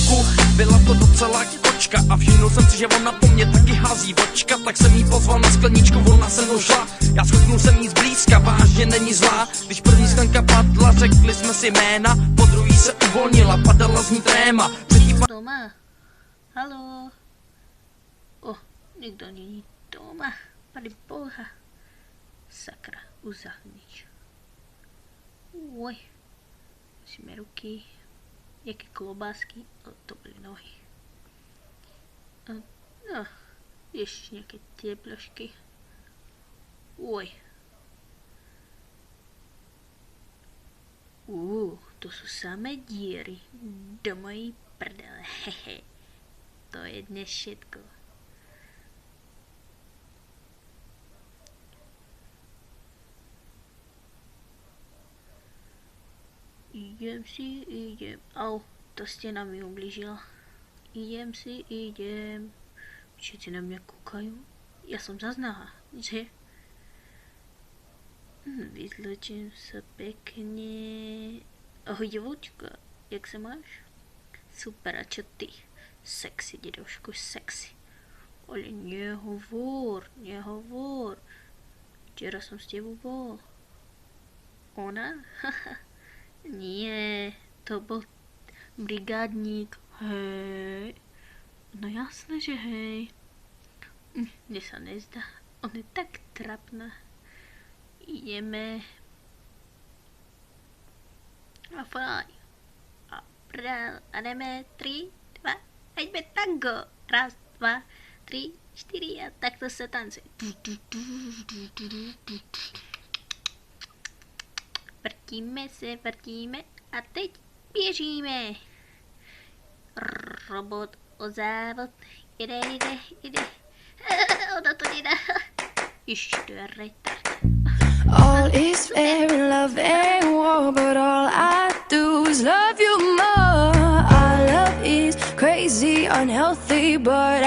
fotku, byla to docela kočka a všimnul jsem si, že ona po mně taky hází vočka, tak jsem jí pozval na skleničku, ona se mnou šla. Já schopnul jsem jí zblízka, vážně není zlá. Když první sklenka padla, řekli jsme si jména, po druhý se uvolnila, padala z ní tréma. Doma? Haló? Nikdo není doma. Pane boha. Sakra, uzahnič. Musíme ruky. Jaké klobásky? To byly nohy. Ještě nějaké teplošky. To jsou samé díry. Do mojí prdele. Hehe. To je dnes všetko. Idem. Au, ta stěna mi ublížila. Idem. Všetci na mě koukají. Já jsem zaznala, že? Vyzločím se pěkně. Ahoj děvoučka, jak se máš? Super, a čo ty? Sexy, dědošku, sexy. Ale nehovor. Včera jsem s tebou bol. Ona? Nie, to byl brigádník. Hej. No jasné, že hej. Mne sa nezdá. On je tak trapná. Ideme. A faj. A prdel. A jdeme 3, 2. A jdeme tango. 1, 2, 3, 4 a takto se tancuje. Vrtíme a teď běžíme. Robot o závod. Jde. Ona to nedá. Ještě to je retard. All is fair in love and war, but all I do is love you more. Our love is crazy, unhealthy, but